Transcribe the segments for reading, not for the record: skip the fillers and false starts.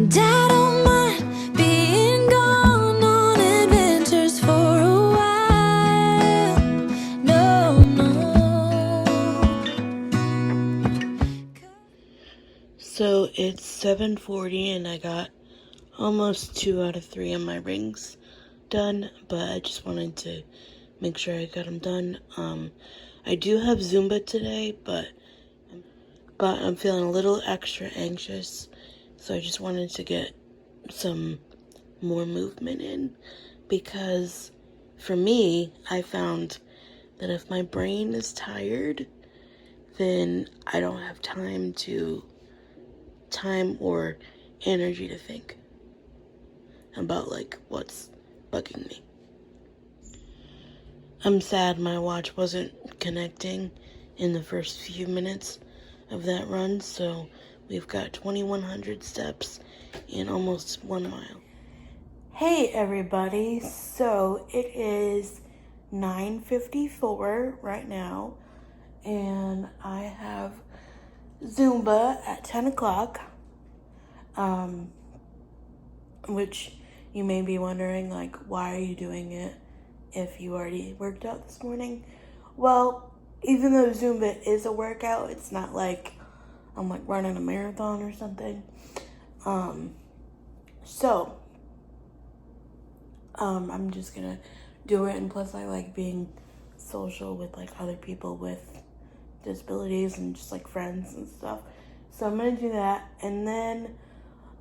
I don't mind being gone on adventures for a while. No, no. So it's 7:40 and I got almost 2 out of 3 of my rings done, but I just wanted to make sure I got them done. I do have Zumba today, but I'm feeling a little extra anxious, so I just wanted to get some more movement in, because for me, I found that if my brain is tired, then I don't have time or energy to think about like what's bugging me. I'm sad my watch wasn't connecting in the first few minutes of that run, so we've got 2,100 steps in almost 1 mile. Hey everybody, so it is 9:54 right now, and I have Zumba at 10 o'clock, which you may be wondering, like, why are you doing it if you already worked out this morning? Well, even though Zumba is a workout, it's not like I'm like running a marathon or something. I'm just gonna do it, and plus I like being social with like other people with disabilities and just like friends and stuff. So I'm gonna do that, and then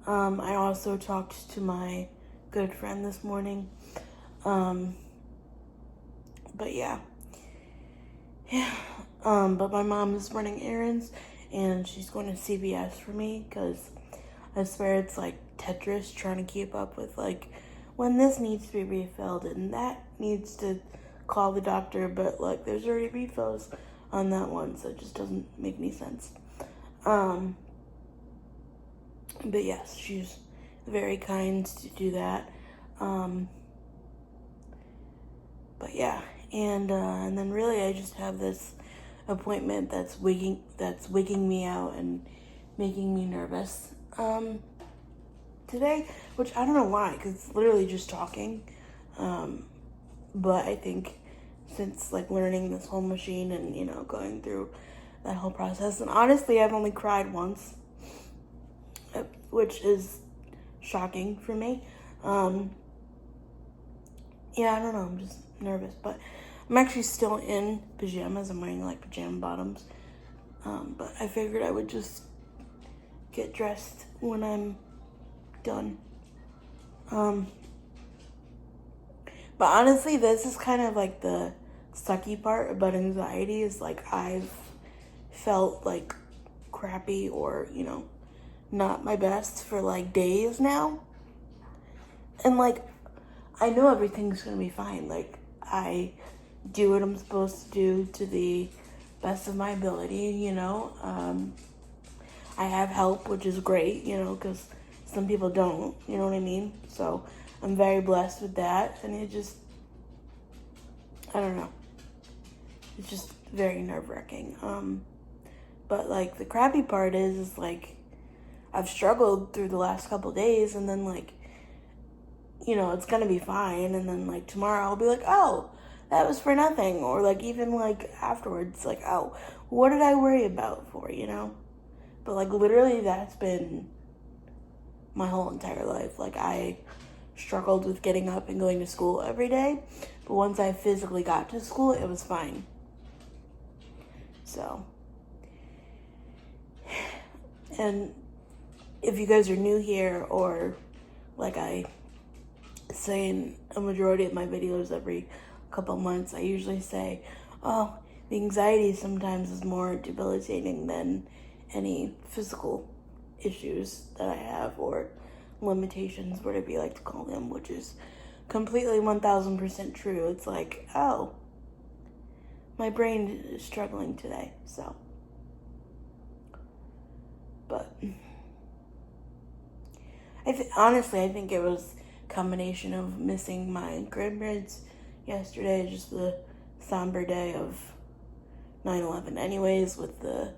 I also talked to my good friend this morning. But yeah. But my mom is running errands, and she's going to CVS for me, because I swear it's like Tetris trying to keep up with like when this needs to be refilled and that needs to call the doctor, but like there's already refills on that one, so it just doesn't make any sense. But yes, she's very kind to do that. But yeah, and then really I just have this appointment that's wigging me out and making me nervous today, which I don't know why, because it's literally just talking. But I think since like learning this whole machine and going through that whole process, and honestly I've only cried once, which is shocking for me. Yeah, I don't know, I'm just nervous, but I'm actually still in pajamas. I'm wearing like pajama bottoms, but I figured I would just get dressed when I'm done. But honestly, this is kind of like the sucky part about anxiety, is like I've felt like crappy or not my best for like days now, and like I know everything's gonna be fine. Like I do what I'm supposed to do to the best of my ability. I have help, which is great, because some people don't, you know what I mean? So I'm very blessed with that, and I don't know. It's just very nerve-wracking. But like the crappy part is like I've struggled through the last couple days, and then like, it's gonna be fine, and then like tomorrow I'll be like, oh, that was for nothing, or like even like afterwards, like, oh, what did I worry about for, But like literally that's been my whole entire life. Like I struggled with getting up and going to school every day, but once I physically got to school, it was fine. So, and if you guys are new here, or like I say in a majority of my videos every couple months, I usually say, oh, the anxiety sometimes is more debilitating than any physical issues that I have, or limitations, whatever you like to call them, which is completely 1000% true. It's like, oh, my brain is struggling today, so. But honestly, I think it was a combination of missing my grandparents yesterday, just the somber day of 9/11 anyways, with the,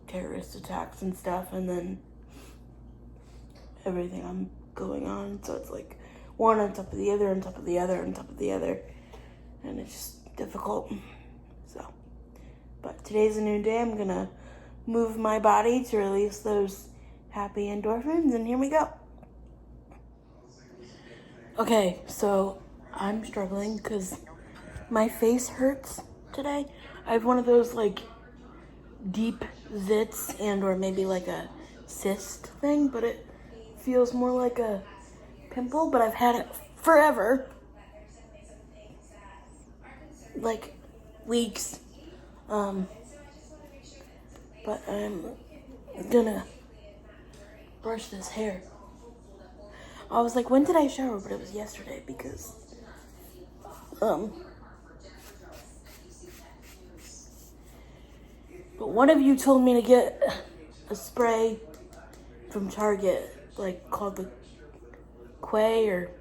terrorist attacks and stuff, and then everything I'm going on. So it's like one on top of the other, on top of the other, on top of the other. And it's just difficult. So, but today's a new day. I'm gonna move my body to release those happy endorphins, and here we go. Okay, so I'm struggling because my face hurts today. I have one of those like deep zits and or maybe like a cyst thing, but it feels more like a pimple, but I've had it forever. Like weeks. But I'm gonna brush this hair. I was like, when did I shower? But it was yesterday because but one of you told me to get a spray from Target, like called the Quay or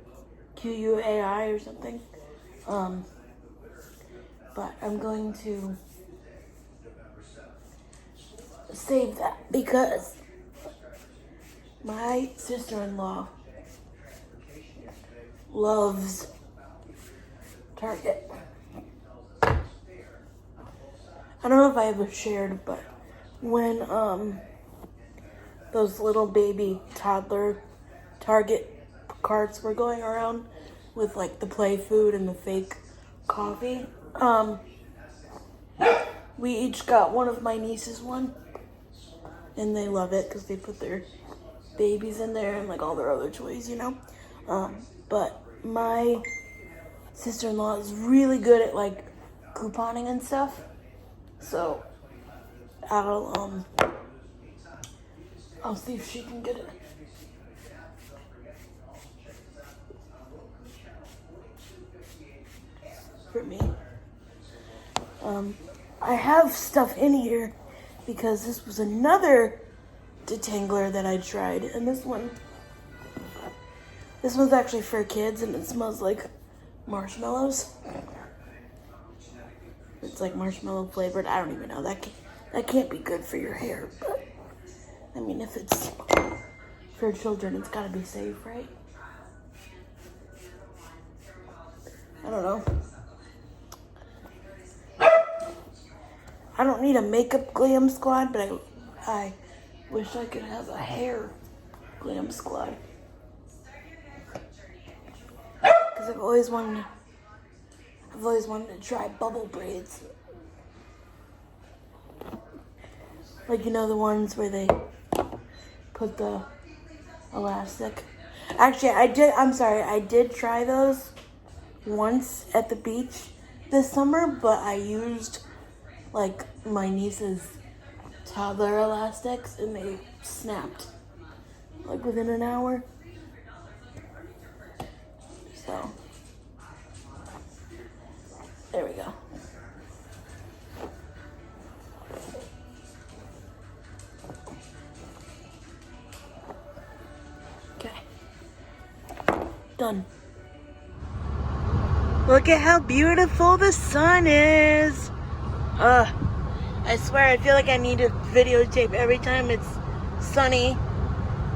QUAI or something. But I'm going to save that because my sister-in-law loves Target. I don't know if I ever shared, but when those little baby toddler Target carts were going around with like the play food and the fake coffee, we each got one of my nieces one, and they love it because they put their babies in there and like all their other toys, you know. But my sister-in-law is really good at like couponing and stuff, so I'll see if she can get it. For me. I have stuff in here because this was another detangler that I tried, and this one's actually for kids, and it smells like marshmallows. It's like marshmallow flavored. I don't even know. That can't be good for your hair, but I mean, if it's for children, it's gotta be safe, right? I don't know. I don't need a makeup glam squad, but I wish I could have a hair glam squad. Because I've always wanted to try bubble braids. Like, you know, the ones where they put the elastic. Actually, I did try those once at the beach this summer, but I used like my niece's toddler elastics and they snapped like within an hour. So there we go. Okay. Done. Look at how beautiful the sun is. I swear I feel like I need to videotape every time it's sunny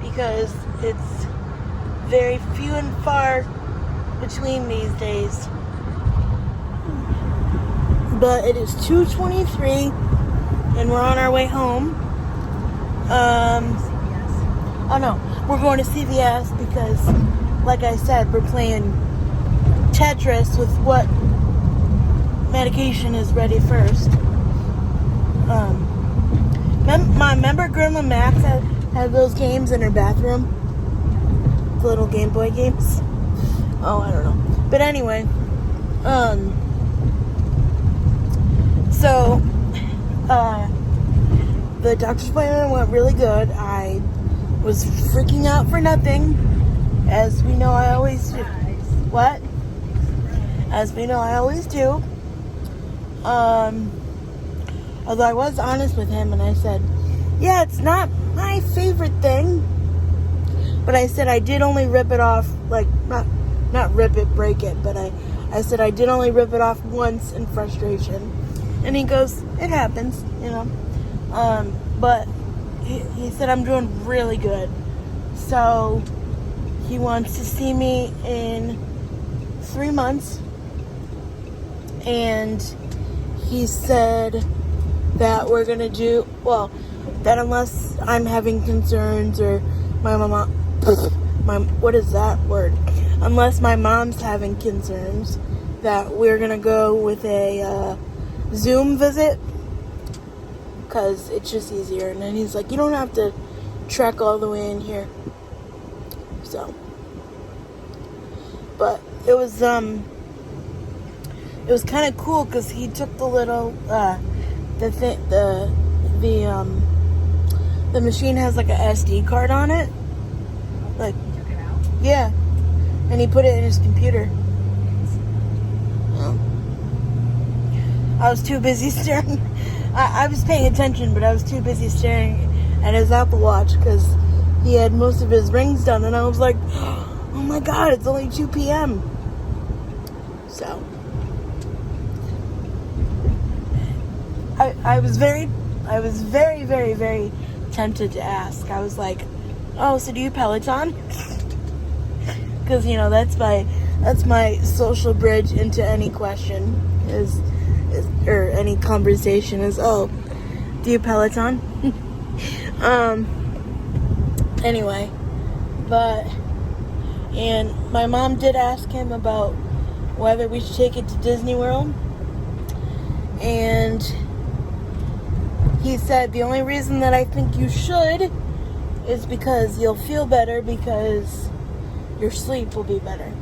because it's very few and far between these days. But it is 2:23 and we're on our way home. Oh no, we're going to CVS because, like I said, we're playing Tetris with what medication is ready first. Remember Grandma Max had those games in her bathroom? The little Game Boy games? Oh, I don't know. But anyway, so, the doctor's appointment went really good. I was freaking out for nothing, as we know I always do. What? As we know I always do. Although I was honest with him and I said, yeah, it's not my favorite thing. But I said I did only rip it off, like, not rip it, break it, but I said I did only rip it off once in frustration. And he goes, it happens, you know. But he said I'm doing really good. So he wants to see me in 3 months, and he said that we're gonna do, well, that unless I'm having concerns or my mama, what is that word? Unless my mom's having concerns, that we're gonna go with a Zoom visit, because it's just easier. And then he's like, you don't have to trek all the way in here. So, but it was kind of cool because he took the little the machine has like a SD card on it, like, yeah, and he put it in his computer. Well, I was too busy staring. I was paying attention, but I was too busy staring at his Apple Watch because he had most of his rings done, and I was like, oh my god, it's only 2 p.m. So I was very, very, very tempted to ask. I was like, oh, so do you Peloton? Because, you know, that's my social bridge into any question or any conversation is, oh, do you Peloton? Anyway, and my mom did ask him about whether we should take it to Disney World, and he said the only reason that I think you should is because you'll feel better, because your sleep will be better.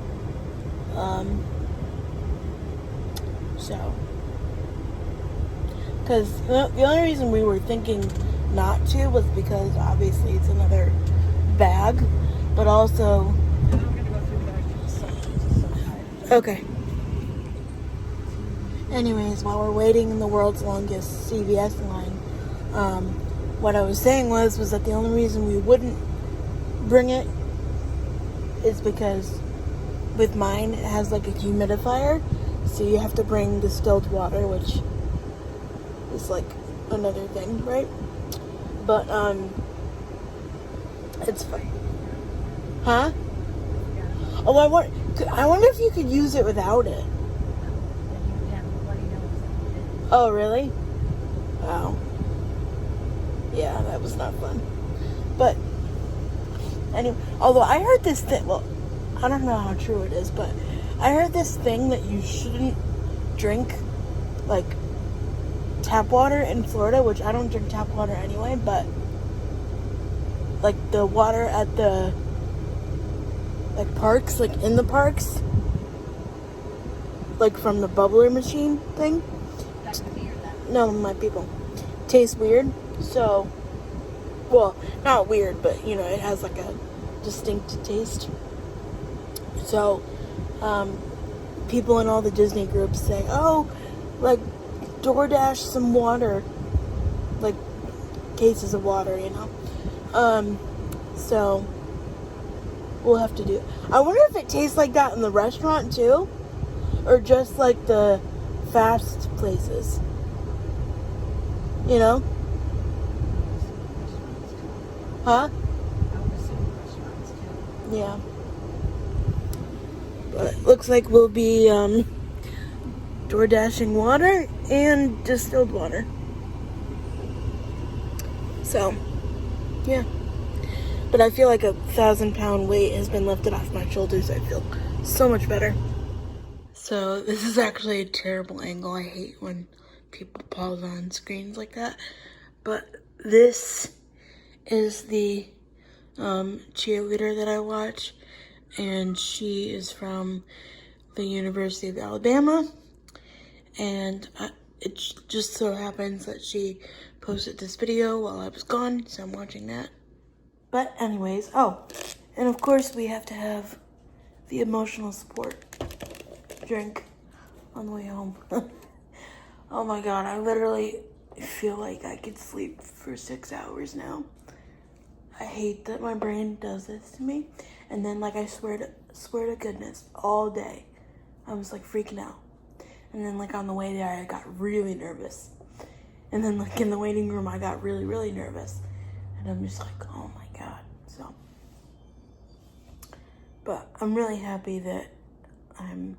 Because the only reason we were thinking not to was because obviously it's another bag, but also, okay. Anyways, while we're waiting in the world's longest CVS line, what I was saying was that the only reason we wouldn't bring it is because with mine it has like a humidifier, so you have to bring distilled water, which is like another thing, right? But it's fine. Huh? Oh, I wonder if you could use it without it. Oh, really? Wow. Yeah, that was not fun. But anyway, although I heard this thing, well, I don't know how true it is, but I heard this thing that you shouldn't drink, like, tap water in Florida, which I don't drink tap water anyway, but like the water at the like parks, like in the parks, like from the bubbler machine thing. No, my people. Tastes weird. So, well, not weird, but you know, it has like a distinct taste. So, people in all the Disney groups say, oh, like, DoorDash some water, like cases of water, you know. So we'll have to do it. I wonder if it tastes like that in the restaurant too, or just like the fast places, you know? Huh? Yeah. But it looks like we'll be door dashing water and distilled water. So, yeah. But I feel like a 1,000-pound weight has been lifted off my shoulders. I feel so much better. So this is actually a terrible angle. I hate when people pause on screens like that. But this is the cheerleader that I watch, and she is from the University of Alabama, and it just so happens that she posted this video while I was gone, so I'm watching that. But anyways, oh, and of course we have to have the emotional support drink on the way home. Oh my god, I literally feel like I could sleep for 6 hours now. I hate that my brain does this to me. And then, like, I swear to goodness, all day I was like freaking out. And then, like, on the way there I got really nervous. And then, like, in the waiting room I got really, really nervous. And I'm just like, oh my god. So But I'm really happy that I'm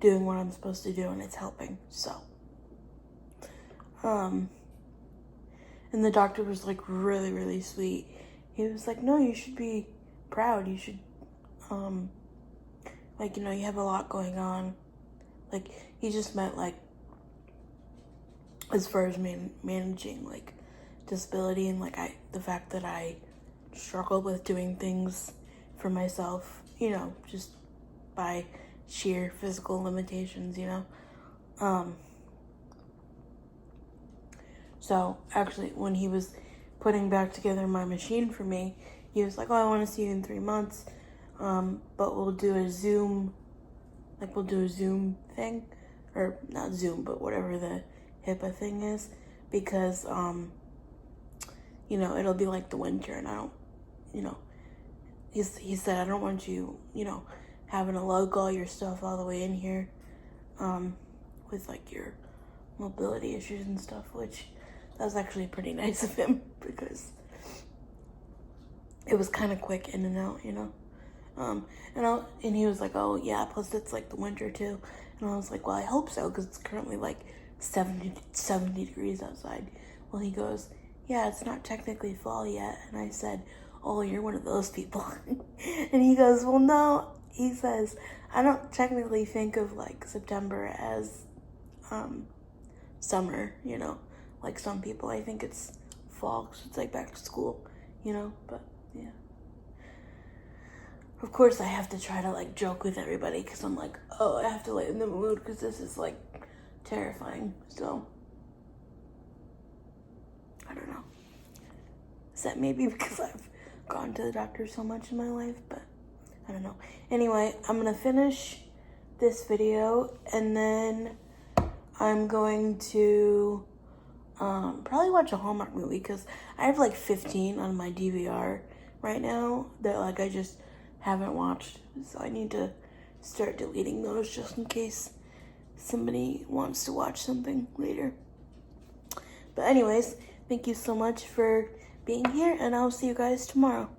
doing what I'm supposed to do and it's helping. So, and the doctor was like really, really sweet. He was like, no, you should be proud. You should, like, you know, you have a lot going on. Like, he just meant like, as far as managing like disability and like the fact that I struggle with doing things for myself, you know, just by sheer physical limitations, you know. So actually, when he was putting back together my machine for me, he was like, oh, I want to see you in 3 months, but we'll do a Zoom thing, or not Zoom, but whatever the HIPAA thing is, because, you know, it'll be like the winter, and I don't, you know, he said, I don't want you, you know, having to lug all your stuff all the way in here, with like your mobility issues and stuff, which that was actually pretty nice of him, because it was kind of quick in and out, you know. And he was like, oh yeah, plus it's like the winter too. And I was like, well, I hope so, because it's currently like 70 degrees outside. Well, he goes, yeah, it's not technically fall yet. And I said, oh, you're one of those people. And he goes, well, no. He says, I don't technically think of like September as summer, you know, like some people. I think it's fall, because it's like back to school, you know. But yeah, of course I have to try to like joke with everybody, because I'm like, oh, I have to lighten the mood, because this is like terrifying. So I don't know, is that maybe because I've gone to the doctor so much in my life? But I don't know. Anyway, I'm gonna finish this video, and then I'm going to probably watch a Hallmark movie, because I have like 15 on my DVR right now that like I just haven't watched. So I need to start deleting those, just in case somebody wants to watch something later. But anyways, thank you so much for being here, and I'll see you guys tomorrow.